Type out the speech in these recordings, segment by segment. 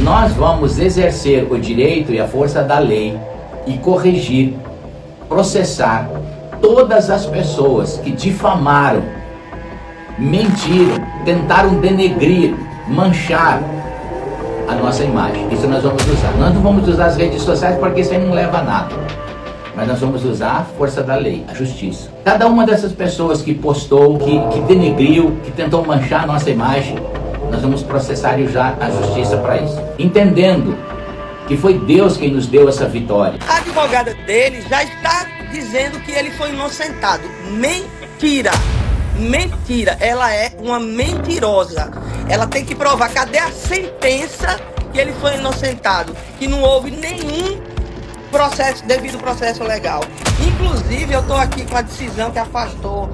Nós vamos exercer o direito e a força da lei e corrigir, processar todas as pessoas que difamaram, mentiram, tentaram denegrir, manchar a nossa imagem. Isso nós vamos usar. Nós não vamos usar as redes sociais porque isso aí não leva a nada. Mas nós vamos usar a força da lei, a justiça. Cada uma dessas pessoas que postou, que denegriu, que tentou manchar a nossa imagem, nós vamos processar e usar a justiça para isso. Entendendo que foi Deus quem nos deu essa vitória. A advogada dele já está dizendo que ele foi inocentado. Mentira! Mentira! Ela é uma mentirosa. Ela tem que provar. Cadê a sentença que ele foi inocentado? Que não houve nenhum devido processo legal. Inclusive, eu estou aqui com a decisão que afastou,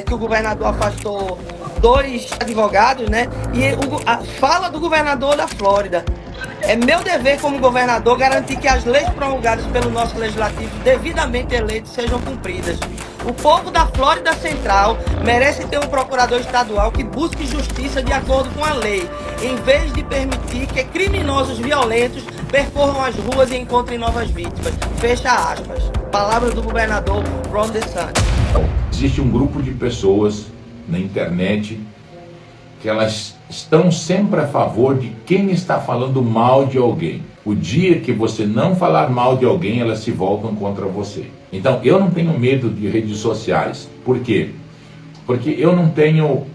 que o governador afastou 2 advogados, né? E a fala do governador da Flórida. É meu dever como governador garantir que as leis promulgadas pelo nosso legislativo devidamente eleitos sejam cumpridas. O povo da Flórida Central merece ter um procurador estadual que busque justiça de acordo com a lei, em vez de permitir que criminosos violentos percorram as ruas e encontrem novas vítimas. Fecha aspas. Palavras do governador Ron DeSantis. Existe um grupo de pessoas na internet que elas estão sempre a favor de quem está falando mal de alguém. O dia que você não falar mal de alguém, elas se voltam contra você. Então, eu não tenho medo de redes sociais. Por quê? Porque eu não tenho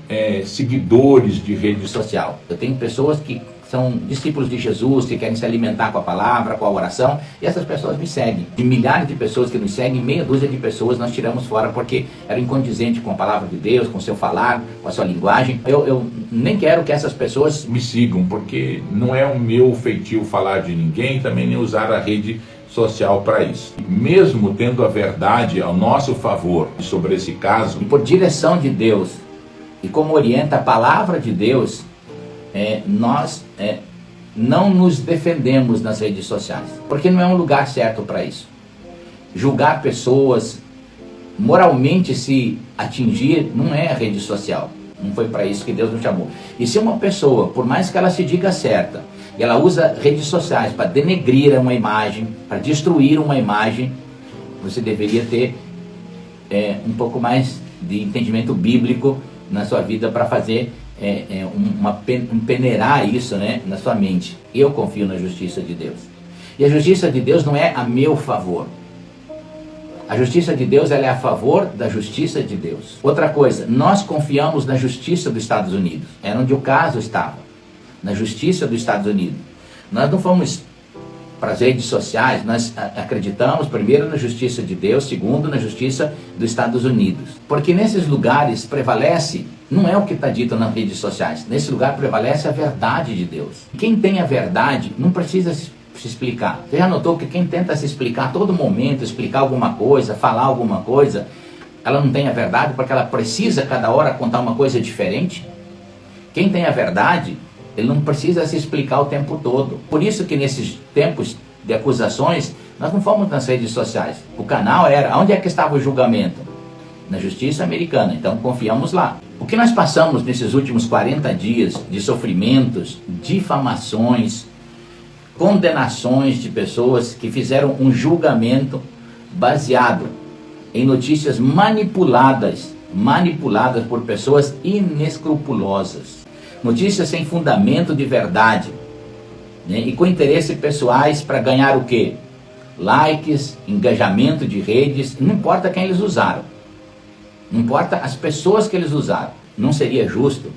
seguidores de rede social. Eu tenho pessoas que são discípulos de Jesus, que querem se alimentar com a palavra, com a oração, e essas pessoas me seguem. De milhares de pessoas que nos seguem, meia dúzia de pessoas nós tiramos fora porque era incondizente com a palavra de Deus, com o seu falar, com a sua linguagem. Eu nem quero que essas pessoas me sigam, porque não é o meu feitio falar de ninguém, também nem usar a rede social para isso. Mesmo tendo a verdade ao nosso favor sobre esse caso, e por direção de Deus, e como orienta a palavra de Deus, nós não nos defendemos nas redes sociais, porque não é um lugar certo para isso. Julgar pessoas, moralmente se atingir, não é a rede social. Não foi para isso que Deus nos chamou. E se uma pessoa, por mais que ela se diga certa, e ela usa redes sociais para denegrir uma imagem, para destruir uma imagem, você deveria ter um pouco mais de entendimento bíblico na sua vida para fazer peneirar isso, né, na sua mente. Eu confio na justiça de Deus. E a justiça de Deus não é a meu favor. A justiça de Deus, ela é a favor da justiça de Deus. Outra coisa, nós confiamos na justiça dos Estados Unidos. Era onde o caso estava. Na justiça dos Estados Unidos. Nós não fomos para as redes sociais, nós acreditamos primeiro na justiça de Deus, segundo na justiça dos Estados Unidos. Porque nesses lugares prevalece, não é o que está dito nas redes sociais, nesse lugar prevalece a verdade de Deus. Quem tem a verdade não precisa se explicar. Você já notou que quem tenta se explicar a todo momento, explicar alguma coisa, falar alguma coisa, ela não tem a verdade porque ela precisa cada hora contar uma coisa diferente? Quem tem a verdade, ele não precisa se explicar o tempo todo. Por isso que nesses tempos de acusações, nós não fomos nas redes sociais. O canal era, onde é que estava o julgamento? Na justiça americana, então confiamos lá. O que nós passamos nesses últimos 40 dias de sofrimentos, difamações, condenações de pessoas que fizeram um julgamento baseado em notícias manipuladas por pessoas inescrupulosas. Notícias sem fundamento de verdade, né? E com interesses pessoais para ganhar o quê? Likes, engajamento de redes, não importa quem eles usaram. Não importa as pessoas que eles usaram. Não seria justo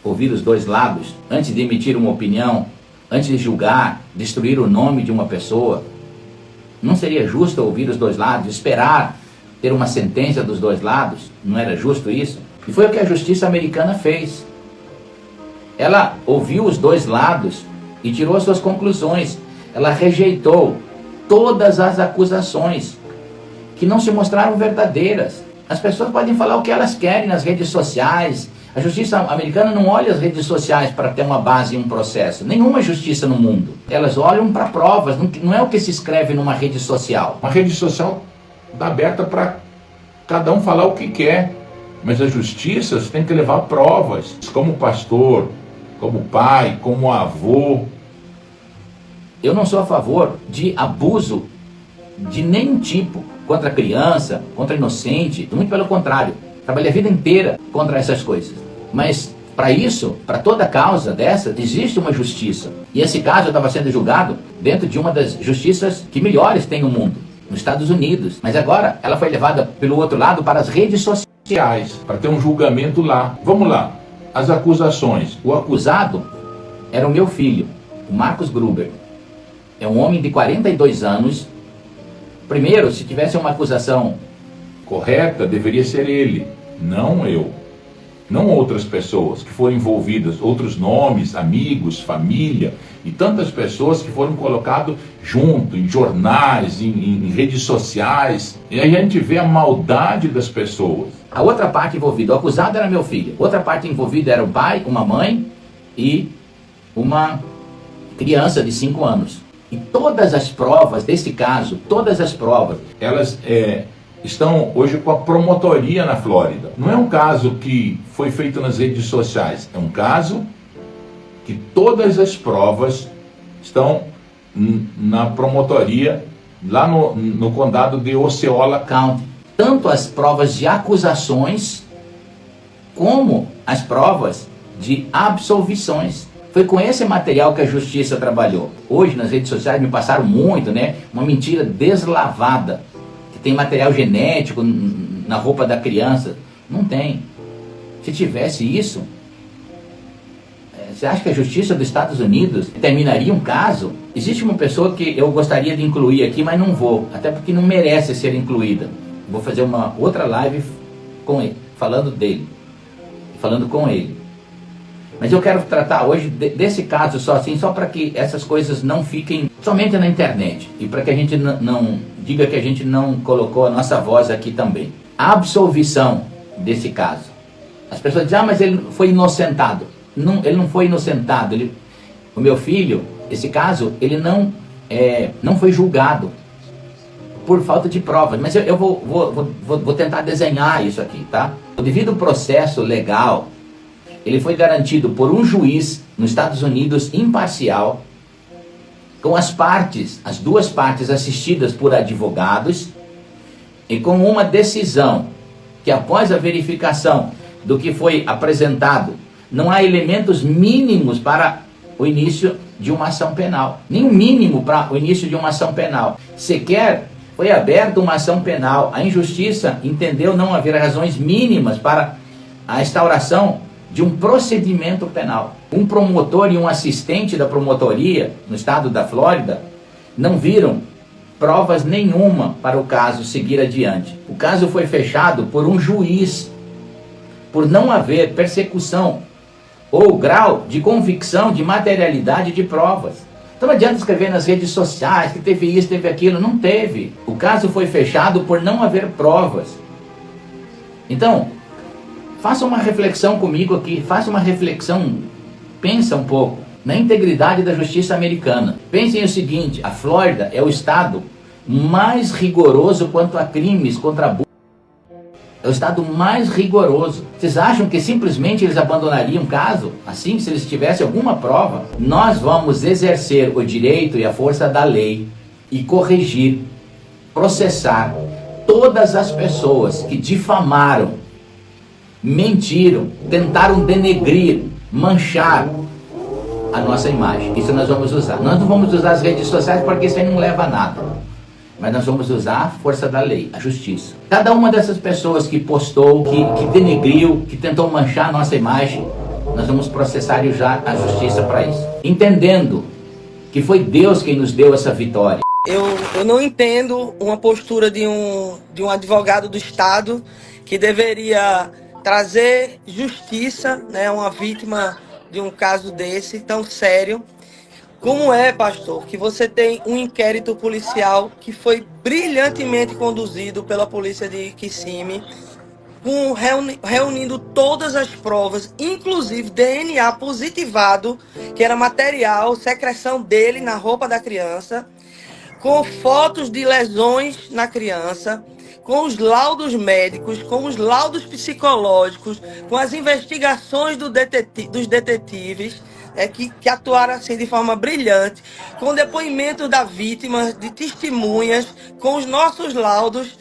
ouvir os dois lados antes de emitir uma opinião, antes de julgar, destruir o nome de uma pessoa? Não seria justo ouvir os dois lados, esperar ter uma sentença dos dois lados? Não era justo isso? E foi o que a justiça americana fez. Ela ouviu os dois lados e tirou as suas conclusões. Ela rejeitou todas as acusações que não se mostraram verdadeiras. As pessoas podem falar o que elas querem nas redes sociais. A justiça americana não olha as redes sociais para ter uma base em um processo. Nenhuma justiça no mundo. Elas olham para provas. Não é o que se escreve numa rede social. Uma rede social está aberta para cada um falar o que quer. Mas a justiça você tem que levar provas. Como pastor, como pai, como avô, Eu não sou a favor de abuso de nenhum tipo contra a criança, contra a inocente, muito pelo contrário. Trabalhei a vida inteira contra essas coisas. Mas para isso, para toda causa dessa, existe uma justiça. E esse caso estava sendo julgado dentro de uma das justiças que melhores tem no mundo, nos Estados Unidos. Mas agora ela foi levada pelo outro lado para as redes sociais, para ter um julgamento lá. Vamos lá, as acusações. O acusado era o meu filho, o Marcos Gruber. É um homem de 42 anos. Primeiro, se tivesse uma acusação correta, deveria ser ele, não eu. Não outras pessoas que foram envolvidas, outros nomes, amigos, família e tantas pessoas que foram colocadas junto, em jornais, em redes sociais. E aí a gente vê a maldade das pessoas. A outra parte envolvida, o acusado era meu filho. Outra parte envolvida era o pai, uma mãe e uma criança de 5 anos. E todas as provas desse caso, todas as provas, elas estão hoje com a promotoria na Flórida. Não é um caso que foi feito nas redes sociais, é um caso que todas as provas estão na promotoria lá no condado de Osceola County. Tanto as provas de acusações como as provas de absolvições. Foi com esse material que a justiça trabalhou. Hoje nas redes sociais me passaram muito, né? Uma mentira deslavada. Tem material genético na roupa da criança. Não tem. Se tivesse isso, você acha que a justiça dos Estados Unidos terminaria um caso? Existe uma pessoa que eu gostaria de incluir aqui, mas não vou, até porque não merece ser incluída. Vou fazer uma outra live com ele, falando dele, falando com ele. Mas eu quero tratar hoje desse caso só assim, só para que essas coisas não fiquem somente na internet. E para que a gente não diga que a gente não colocou a nossa voz aqui também. A absolvição desse caso. As pessoas dizem, mas ele foi inocentado. Não, ele não foi inocentado. O meu filho, esse caso, ele não foi julgado por falta de provas. Mas eu vou tentar desenhar isso aqui, tá? O devido processo legal, ele foi garantido por um juiz nos Estados Unidos imparcial, com as duas partes assistidas por advogados, e com uma decisão que após a verificação do que foi apresentado, não há elementos mínimos para o início de uma ação penal. Nem o mínimo para o início de uma ação penal. Sequer foi aberta uma ação penal. A injustiça entendeu não haver razões mínimas para a instauração de um procedimento penal. Um promotor e um assistente da promotoria no estado da Flórida não viram provas nenhuma para o caso seguir adiante. O caso foi fechado por um juiz, por não haver persecução ou grau de convicção de materialidade de provas. Então não adianta escrever nas redes sociais que teve isso, teve aquilo. Não teve. O caso foi fechado por não haver provas. Então, faça uma reflexão comigo aqui, faça uma reflexão, pensa um pouco na integridade da justiça americana. Pensem o seguinte, a Flórida é o estado mais rigoroso quanto a crimes contra abuso. É o estado mais rigoroso. Vocês acham que simplesmente eles abandonariam o caso assim, se eles tivessem alguma prova? Nós vamos exercer o direito e a força da lei e corrigir, processar todas as pessoas que difamaram, mentiram, tentaram denegrir, manchar a nossa imagem. Isso nós vamos usar. Nós não vamos usar as redes sociais porque isso aí não leva a nada. Mas nós vamos usar a força da lei, a justiça. Cada uma dessas pessoas que postou, que denegriu, que tentou manchar a nossa imagem, nós vamos processar e usar a justiça para isso. Entendendo que foi Deus quem nos deu essa vitória. Eu não entendo uma postura de um advogado do Estado que deveria trazer justiça, né, uma vítima de um caso desse tão sério. Como é, pastor, que você tem um inquérito policial que foi brilhantemente conduzido pela polícia de Kissimmee, reunindo todas as provas, inclusive DNA positivado, que era material, secreção dele na roupa da criança, com fotos de lesões na criança, com os laudos médicos, com os laudos psicológicos, com as investigações dos detetives, que atuaram assim de forma brilhante, com depoimento da vítima, de testemunhas, com os nossos laudos.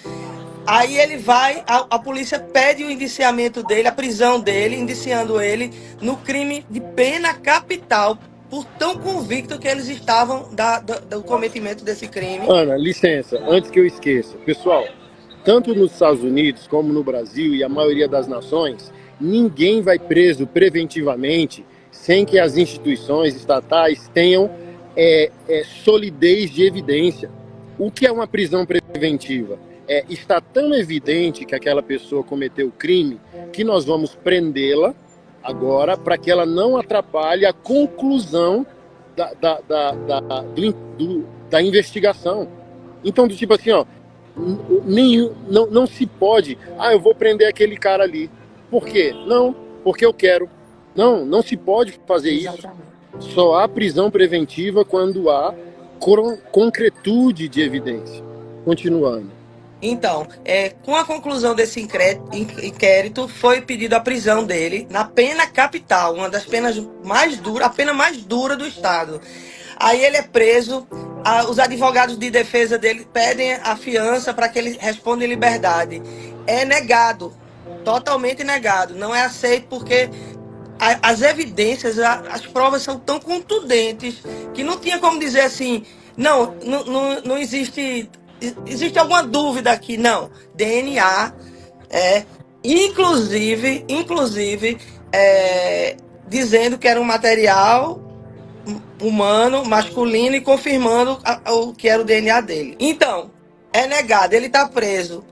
Aí ele vai, a polícia pede o indiciamento dele, a prisão dele, indiciando ele no crime de pena capital, por tão convicto que eles estavam do cometimento desse crime. Ana, licença, antes que eu esqueça. Pessoal, tanto nos Estados Unidos como no Brasil e a maioria das nações, ninguém vai preso preventivamente sem que as instituições estatais tenham solidez de evidência. O que é uma prisão preventiva? Está tão evidente que aquela pessoa cometeu o crime que nós vamos prendê-la agora para que ela não atrapalhe a conclusão da investigação. Então, do tipo assim, ó, não se pode, eu vou prender aquele cara ali. Por quê? Não, porque eu quero. Não se pode fazer isso. Só há prisão preventiva quando há concretude de evidência. Continuando. Então, com a conclusão desse inquérito, foi pedido a prisão dele na pena capital, uma das penas mais duras, a pena mais dura do Estado. Aí ele é preso, os advogados de defesa dele pedem a fiança para que ele responda em liberdade. É negado, totalmente negado, não é aceito porque as evidências, as provas são tão contundentes que não tinha como dizer assim, não existe alguma dúvida aqui, não. DNA, inclusive, dizendo que era um material humano, masculino, e confirmando o que era o DNA dele. Então, é negado, ele está preso.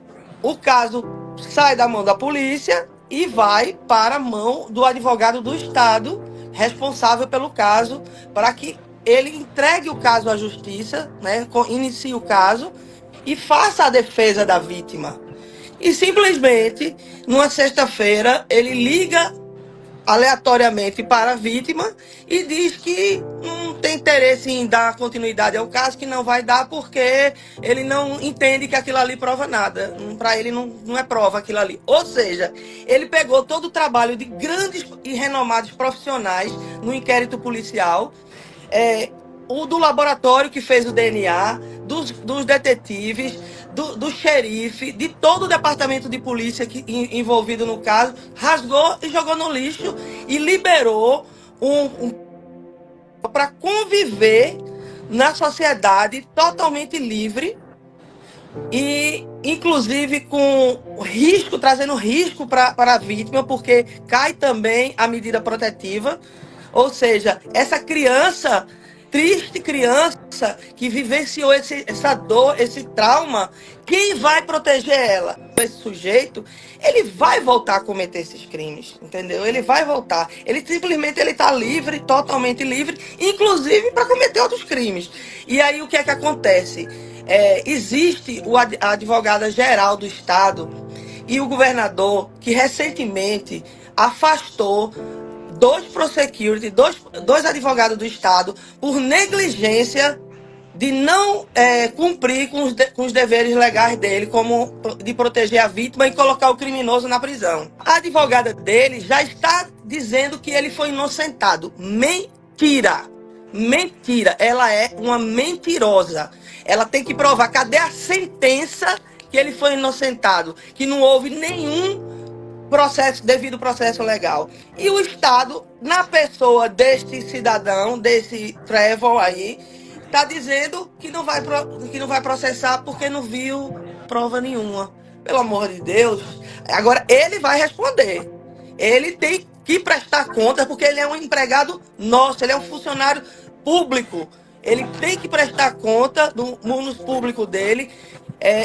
O caso sai da mão da polícia e vai para a mão do advogado do Estado, responsável pelo caso, para que ele entregue o caso à justiça, né, inicie o caso e faça a defesa da vítima. E simplesmente, numa sexta-feira, ele liga aleatoriamente para a vítima e diz que não tem interesse em dar continuidade ao caso, que não vai dar porque ele não entende que aquilo ali prova nada. Para ele não é prova aquilo ali. Ou seja, ele pegou todo o trabalho de grandes e renomados profissionais no inquérito policial, o do laboratório que fez o DNA, dos detetives, do xerife, de todo o departamento de polícia envolvido no caso, rasgou e jogou no lixo e liberou para conviver na sociedade totalmente livre e, inclusive, com risco, trazendo risco para a vítima, porque cai também a medida protetiva. Ou seja, essa criança, triste criança que vivenciou essa dor, esse trauma, quem vai proteger ela? Esse sujeito, ele vai voltar a cometer esses crimes, entendeu? Ele vai voltar. Ele simplesmente está livre, totalmente livre, inclusive para cometer outros crimes. E aí o que é que acontece? Existe a advogada-geral do Estado e o governador que recentemente afastou dois prosecutors, dois advogados do Estado, por negligência de não cumprir com os deveres legais dele, como de proteger a vítima e colocar o criminoso na prisão. A advogada dele já está dizendo que ele foi inocentado. Mentira! Mentira! Ela é uma mentirosa. Ela tem que provar. Cadê a sentença que ele foi inocentado? Que não houve nenhum devido processo legal. E o Estado, na pessoa deste cidadão, desse Trevor aí, está dizendo que não vai processar porque não viu prova nenhuma. Pelo amor de Deus. Agora, ele vai responder. Ele tem que prestar contas porque ele é um empregado nosso, ele é um funcionário público. Ele tem que prestar conta do mundo público dele.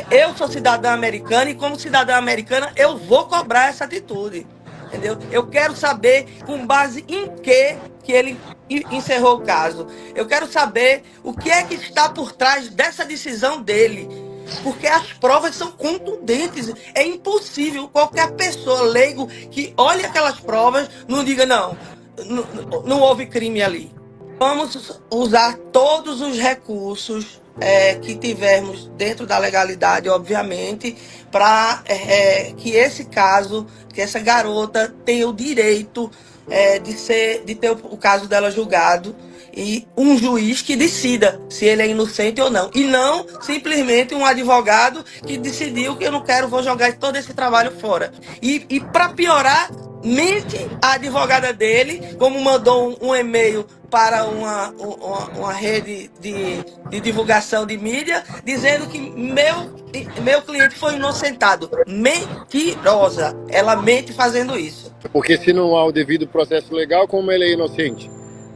Eu sou cidadã americana e, como cidadã americana, eu vou cobrar essa atitude. Entendeu? Eu quero saber com base em que ele encerrou o caso. Eu quero saber o que é que está por trás dessa decisão dele. Porque as provas são contundentes. É impossível qualquer pessoa leigo que olhe aquelas provas não diga não houve crime ali. Vamos usar todos os recursos que tivermos dentro da legalidade, obviamente, para que esse caso, que essa garota tenha o direito de ter o caso dela julgado e um juiz que decida se ele é inocente ou não. E não simplesmente um advogado que decidiu que eu não quero, vou jogar todo esse trabalho fora. E para piorar, mente a advogada dele, como mandou um e-mail para uma rede de divulgação de mídia, dizendo que meu cliente foi inocentado. Mentirosa. Ela mente fazendo isso. Porque se não há o devido processo legal, como ele é inocente?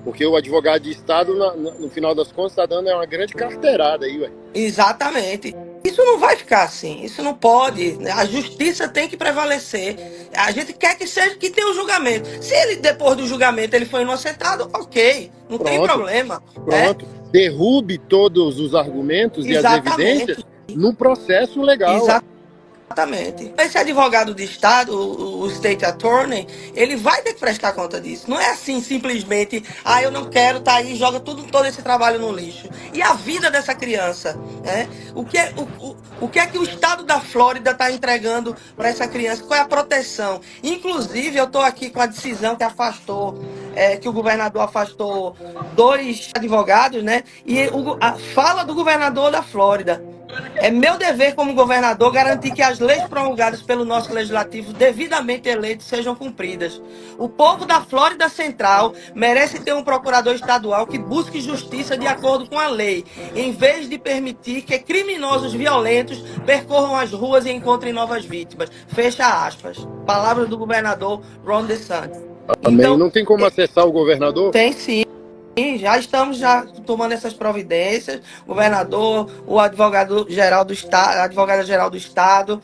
Porque o advogado de Estado, no final das contas, está dando uma grande carteirada aí, ué. Exatamente. Isso não vai ficar assim, isso não pode. A justiça tem que prevalecer. A gente quer que seja que tenha um julgamento. Se ele, depois do julgamento, ele foi inocentado, ok, não tem problema. Pronto. Derrube todos os argumentos e as evidências no processo legal. Exatamente. Esse advogado de Estado, o State Attorney, ele vai ter que prestar conta disso. Não é assim, simplesmente, eu não quero, tá aí, joga todo esse trabalho no lixo. E a vida dessa criança, né? O que é que o Estado da Flórida está entregando para essa criança? Qual é a proteção? Inclusive, eu estou aqui com a decisão que afastou, que o governador afastou 2 advogados, né? E a fala do governador da Flórida. É meu dever como governador garantir que as leis promulgadas pelo nosso legislativo devidamente eleitos sejam cumpridas. O povo da Flórida Central merece ter um procurador estadual que busque justiça de acordo com a lei, em vez de permitir que criminosos violentos percorram as ruas e encontrem novas vítimas. Fecha aspas. Palavras do governador Ron DeSantis. Então, não tem como acessar o governador? Tem sim. Já estamos tomando essas providências, o governador, o advogado-geral do Estado, a advogada-geral do Estado,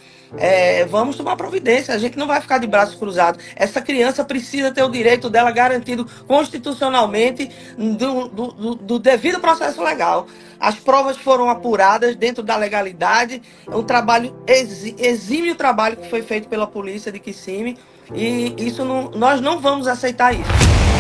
vamos tomar providência, a gente não vai ficar de braços cruzados. Essa criança precisa ter o direito dela garantido constitucionalmente do devido processo legal. As provas foram apuradas dentro da legalidade, um trabalho exímio trabalho que foi feito pela polícia de Kissimmee, e isso nós não vamos aceitar isso.